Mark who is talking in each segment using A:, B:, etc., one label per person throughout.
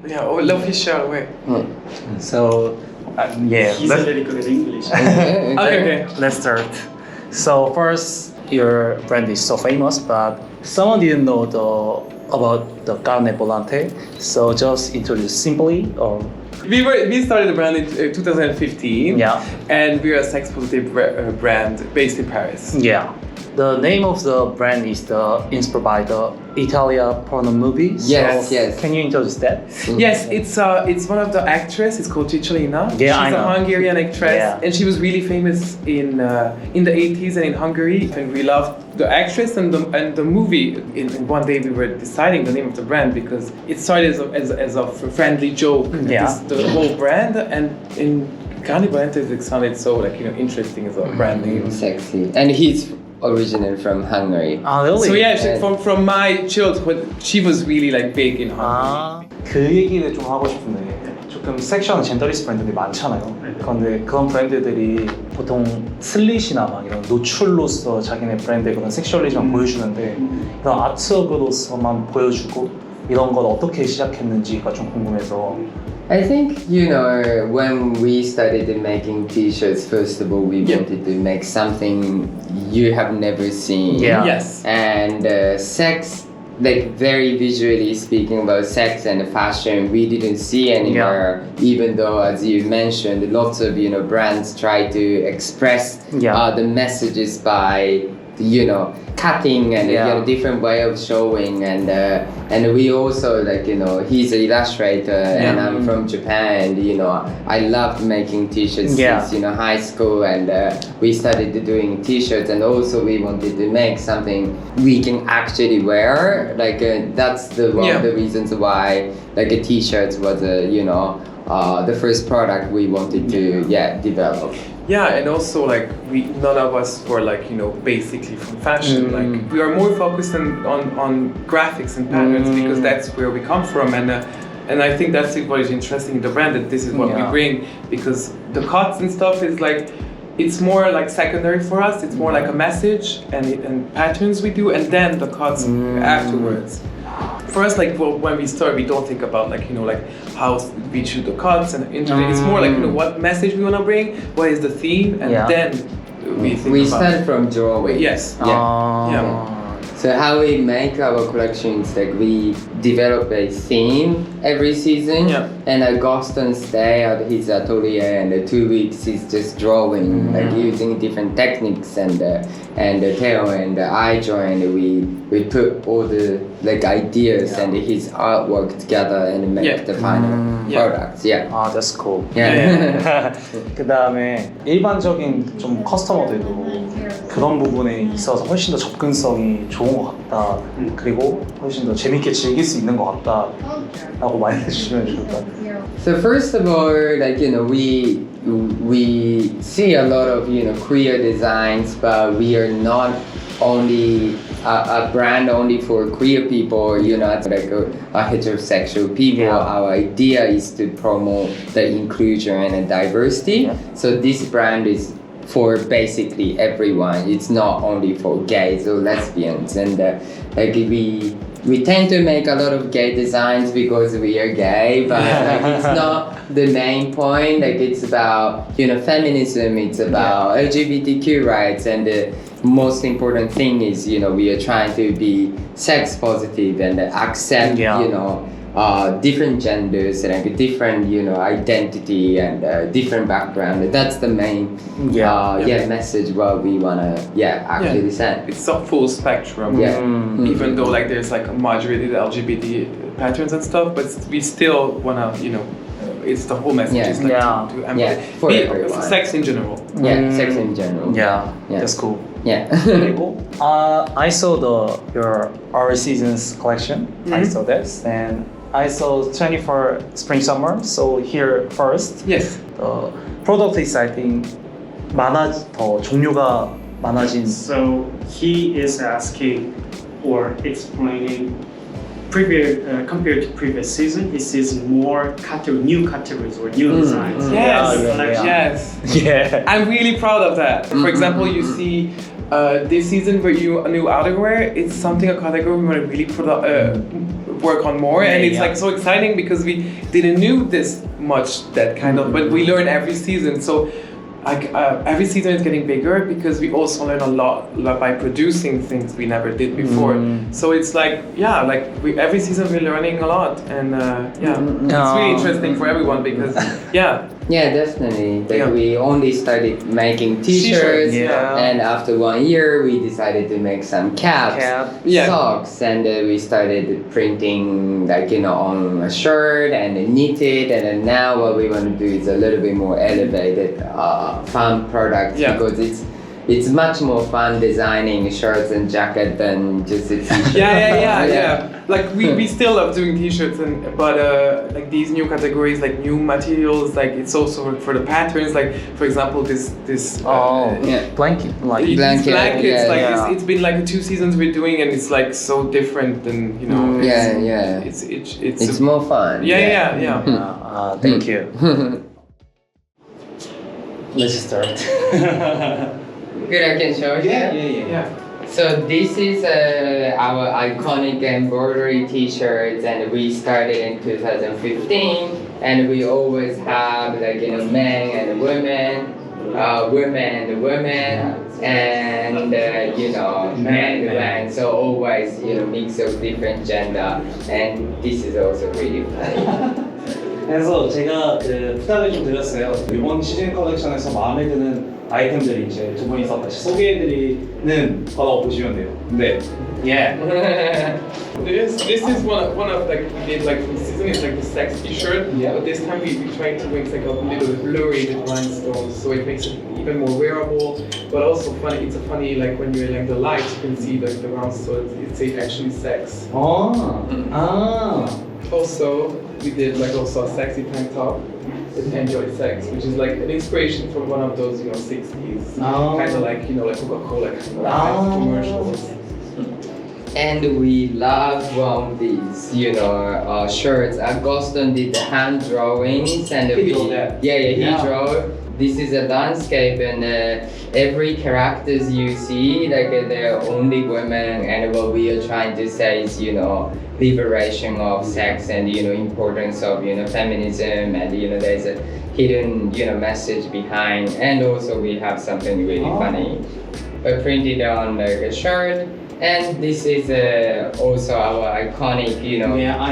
A: Yeah, official way.
B: So, yeah.
C: He's very good at English.
A: Okay.
B: Let's start. So first, your brand is so famous, but someone didn't know about the carne volante. So just introduce simply or.
A: We started the brand in 2015.
B: Yeah.
A: And we are a sex positive brand based in Paris.
B: Yeah. The name of the brand is inspired by the Italia porno movie.
D: Yes,
B: so
D: yes.
B: Can you introduce that?
A: Yes, it's one of the actresses. It's called Cicciolina.
B: Yeah, I
A: She's
B: know.
A: a Hungarian actress,
B: Yeah.
A: and she was really famous in the 80s and in Hungary. And we loved the actress and the movie. In one day, we were deciding the name of the brand because it started as a friendly joke.
B: Yeah.
A: The whole brand, and in Carne Volante, it sounded so interesting as a brand name.
D: Sexy. And he's originally from Hungary.
B: Ah, really?
A: So yeah, from my childhood, she was really big in Hungary.
B: 그 얘기를 좀 하고 싶은데 조금 섹시한 젠더리스 브랜드들이 많잖아요. 그런데 그런 브랜드들이 보통 슬릿이나 막 이런 노출로서 자기네 브랜드의 그런 섹슈얼리즘을 보여주는데 이런 아트웍으로서만 보여주고 이런 건 어떻게 시작했는지가 좀 궁금해서.
D: I think, when we started making t-shirts, first of all, we wanted to make something you have never seen.
B: Yeah.
A: Yes.
D: And sex, very visually speaking about sex and fashion, we didn't see anywhere, even though, as you mentioned, lots of, brands try to express the messages by, cutting and different way of showing, and we also he's an illustrator and I'm from Japan, and I loved making t-shirts since high school, and we started doing t-shirts, and also we wanted to make something we can actually wear, that's one of the reasons why a t-shirt was the first product we wanted to develop.
A: Yeah, and also none of us were basically from fashion. We are more focused on graphics and patterns because that's where we come from, and I think that's what is interesting in the brand, that this is what we bring, because the cuts and stuff is it's more secondary for us. It's more like a message and patterns we do, and then the cuts afterwards. For us, when we start, we don't think about how we shoot the cuts and it's more what message we want to bring, what is the theme, and then we think
D: we
A: about
D: start from drawing.
A: Yes.
D: Yeah. So how we make our collections, we develop a theme every season, and Agustin stay at his atelier, and 2 weeks he's just drawing, using different techniques and the tail and the eye joint. We put all the ideas and his artwork together and make the final products. Yeah.
B: Ah, that's cool.
D: Yeah.
B: 그 다음에 일반적인 좀 커스터머들도 그런 부분에 있어서 훨씬 더 접근성이 좋은 것 같다. 그리고 훨씬 더 재밌게 즐길 수 있는 것 같다라고 말해주시면 좋을 것 같아요.
D: So first of all, we see a lot of queer designs, but we are not only a brand only for queer people, it's a heterosexual people. Our idea is to promote the inclusion and diversity. So this brand is for basically everyone. It's not only for gays or lesbians, and we tend to make a lot of gay designs because we are gay, but it's not the main point. It's about feminism, it's about LGBTQ rights, and the most important thing is we are trying to be sex positive and accept different genders and different identity and different background. That's the main message what we wanna actually send.
A: It's a full spectrum. Even though there's a moderated LGBT patterns and stuff, but we still wanna it's the whole message. It's
D: for everyone.
A: Sex in general.
D: Sex in general.
B: Yeah, that's cool.
D: Yeah.
B: 그리고 I saw your all seasons collection. I saw this, and I saw 24 spring summer. So here first,
A: Yes.
B: the product is I think 더 종류가 많아진.
C: So he is asking or explaining compared to previous season, he sees more new categories or new designs.
A: Yes.
B: Yeah.
A: I'm really proud of that. For example, you see this season for you a new outerwear. It's something a category we want to really work on more, and it's
B: yeah.
A: like so exciting because we didn't knew this much, that kind of, but we learn every season. So every season is getting bigger because we also learn a lot by producing things we never did before. So it's like, yeah, like every season we're learning a lot, and yeah, it's really interesting for everyone because yeah.
D: Yeah, definitely. Like
A: Yeah.
D: we only started making t-shirts,
B: Yeah.
D: and after 1 year, we decided to make some caps,
A: Yeah.
D: socks, and we started printing, like on a shirt and knit it. And then now what we want to do is a little bit more elevated, fun products
A: Yeah.
D: because it's much more fun designing shirts and jacket than just a t-shirt.
A: Yeah. Like we still love doing t-shirts, but like these new categories, like new materials, like it's also for the patterns. Like for example, this
D: Yeah.
B: blanket, like
A: these
D: Blanket,
A: blankets,
D: yeah,
A: like
B: yeah.
A: it's been like 2 seasons we're doing, and it's like so different than
D: Yeah.
A: It's
D: It's more fun.
A: yeah.
B: thank you. Let's start.
D: Good, I can show you.
A: Yeah.
D: So this is our iconic embroidery t-shirts, and we started in 2015, and we always have men and women, women and women, and men and men. So always mix of different gender, and this is also really funny.
B: 그래서 제가 그 부탁을 좀 드렸어요. 이번 시즌 컬렉션에서 마음에 드는 아이템들이 이제 두 분이서 같이 소개해드리는 거라고 보시면 돼요. 네. Yeah.
A: This is one of like we did like from the season. It's like the sex t-shirt.
B: Yeah.
A: But this time we tried to make like a little blurry with rhinestones, so it makes it even more wearable. But also funny. It's a funny like when you're like the light, you can see like the rhinestones. It's actually sex. Also, we did like also a sexy tank top with Enjoy Sex, which is like an inspiration from one of those 60s kind of like like Coca-Cola kind of commercials.
D: And we love these, shirts. Agustin did the hand drawings, and
B: He drew that.
D: He drew. This is a landscape, and every characters you see, like they're only women. And what we are trying to say is, liberation of sex, and importance of feminism, and there's a hidden message behind. And also we have something really funny. We printed on like a shirt. And this is also our iconic,
B: I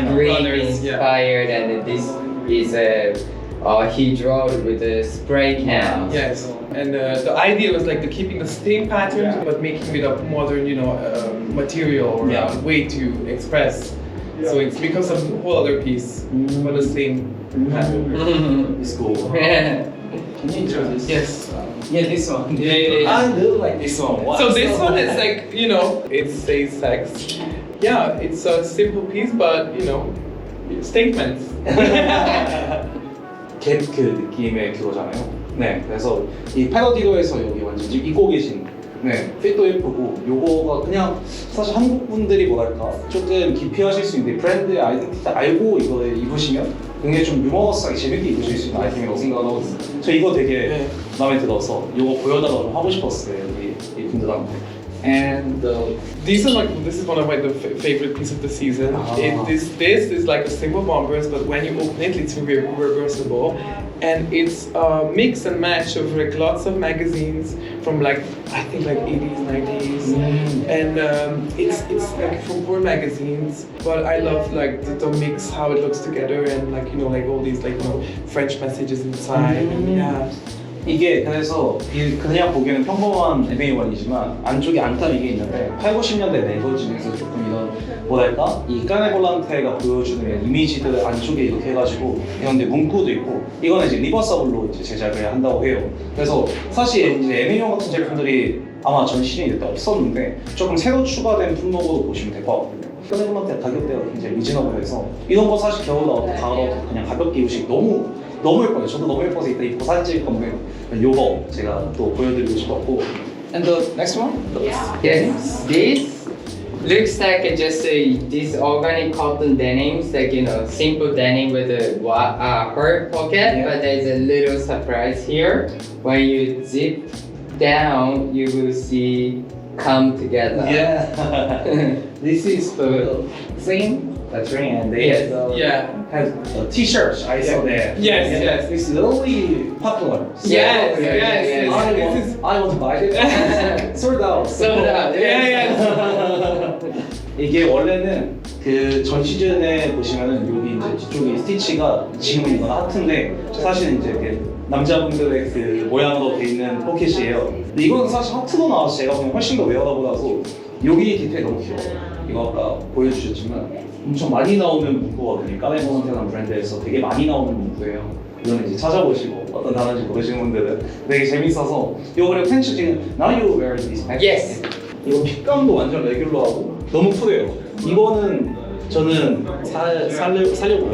B: know.
D: Greek
A: Colors, yeah.
D: inspired, and this is he drew with the spray can.
A: Yes, and the idea was like keeping the same pattern, but making it a modern, material or a way to express. So it's because of a whole other piece, but the same pattern.
B: It's cool. Can you introduce?
A: Yes.
B: Yeah, this one.
A: Yeah.
B: I do like this one. Wow.
A: So this one is like, it says sex. Yeah, it's a simple piece, but statements.
B: 겟그 느낌의 그거잖아요. 네, 그래서 이 패러디도에서 여기 완전 지금 입고 계신 핏도 예쁘고 요거가 그냥 사실 한국 분들이 뭐랄까 조금 기피하실 수 있는데 브랜드의 아이덴티티 알고 이거 입으시면 굉장히 좀 유머러스하게 재밌게 입으실 수 있는 아이템이라고 생각하거든요. 저 이거 되게 마음에 들어서 이거 보여달라고 좀 하고 싶었어요, 여기 이 분들한테. And
A: this is one of my favorite pieces of the season. This is like a simple bombers, but when you open it, it's reversible, and it's a mix and match of like lots of magazines from like I think like 80s, 90s, and it's like from poor magazines. But I love like the mix, how it looks together, and like like all these like French messages inside. And, yeah.
B: 이게 그래서 그냥 보기에는 평범한 MA1이지만 안쪽에 안감 이게 있는데 8, 90년대 네거 중에서 조금 이런 뭐랄까 이 까네볼란테가 보여주는 이미지들 안쪽에 이렇게 해가지고 이런 데 문구도 있고 이거는 이제 리버서블로 이제 제작을 한다고 해요. 그래서 사실 이제 MA1 같은 제품들이 아마 전 시즌이 그때 없었는데 조금 새로 추가된 품목으로 보시면 될 것 같거든요. 까네볼란테 가격대가 굉장히 리즈너블해서 이런 거 사실 겨울 나와도 가을 나와도 그냥 가볍게 입으시기 너무 예뻐요. 저도 너무 예뻐서 이따 입고 사진 찍을 건데 요거 제가 또 보여드리고 싶었고. And the next one?
D: Yes, this looks like just this organic cotton denims, like simple denim with a hard pocket, but there's a little surprise here. When you zip down, you will see come together.
B: Yeah. This is the same That's right. And they
A: Yes.
B: had T-shirts. I saw that.
A: Yes,
B: And
A: yes.
B: It's really popular. So,
A: Yes,
B: yeah,
A: yes,
B: yeah,
A: yes.
B: I want to buy it. Sold out.
D: Sold out.
A: Yeah,
B: 이게 원래는 그 전 시즌에 보시면은 여기 이제 뒤쪽에 스티치가 지금은 이건 하트인데 사실 이제 이렇게 남자분들의 그 모양으로 돼 있는 포켓이에요. 근데 이건 사실 하트로 나와서 제가 보면 훨씬 더 웨어러블하고 여기 디테일 너무 귀여워요. 이거 아까 보여주셨지만 엄청 많이 나오는 문구거든요. 까메모넌테라는 브랜드에서 되게 많이 나오는 문구예요. 이거는 이제 찾아보시고 어떤 단어인지 모르시는 분들은 되게 재밌어서 이거 그리고 팬츠 지금 Now you wear these pants.
D: Yes.
B: 이거 핏감도 완전 레귤러하고 너무 푸대요. 이거는 저는 살려고요.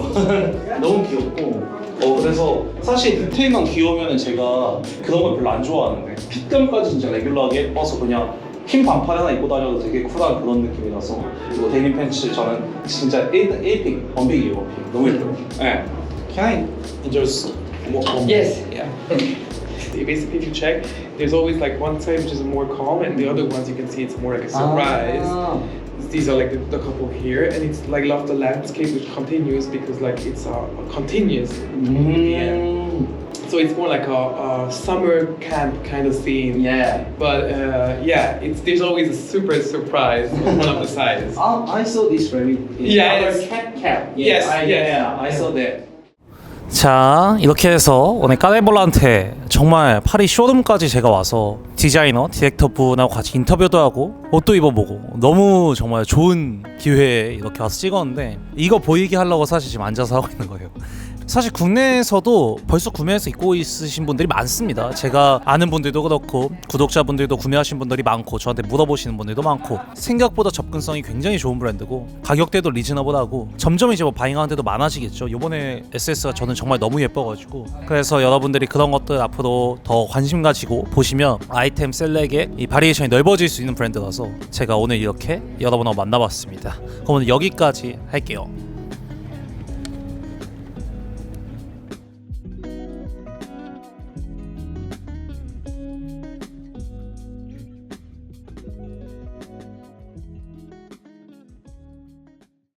B: 너무 귀엽고 그래서 사실 디테일만 귀여우면 제가 그런 걸 별로 안 좋아하는데 핏감까지 진짜 레귤러하게 예뻐서 그냥 흰 반팔 하나 입고 다녀도 되게 쿨한 그런 느낌이라서 이거 데님 팬츠 저는 진짜 1픽, 원픽이에요. 원픽. 너무 예뻐요. 네. Can I just one
D: Yes.
A: yeah. Basically, if you check, there's always like one side which is more calm, and the other ones you can see it's more like a surprise. These are like the couple here, and it's like love the landscape which continues because like it's a continuous. So it's more like a summer camp kind of scene.
B: Yeah.
A: But yeah, there's always a super surprise on one of the sides.
B: I saw this very
A: Yes.
B: cat.
A: Yes,
B: I saw that.
E: 자, 이렇게 해서 오늘 까네볼라한테 정말 파리 쇼룸까지 제가 와서 디자이너, 디렉터 분하고 같이 인터뷰도 하고 옷도 입어보고 너무 정말 좋은 기회에 이렇게 와서 찍었는데 이거 보이게 하려고 사실 지금 앉아서 하고 있는 거예요. 사실 국내에서도 벌써 구매해서 입고 있으신 분들이 많습니다. 제가 아는 분들도 그렇고 구독자분들도 구매하신 분들이 많고 저한테 물어보시는 분들도 많고 생각보다 접근성이 굉장히 좋은 브랜드고 가격대도 리즈너블하고 점점 이제 뭐 바잉하는 데도 많아지겠죠. 요번에 SS가 저는 정말 너무 예뻐가지고 그래서 여러분들이 그런 것들 앞으로 더 관심 가지고 보시면 아이템 셀렉의 이 바리에이션이 넓어질 수 있는 브랜드라서 제가 오늘 이렇게 여러분하고 만나봤습니다. 그럼 오늘 여기까지 할게요.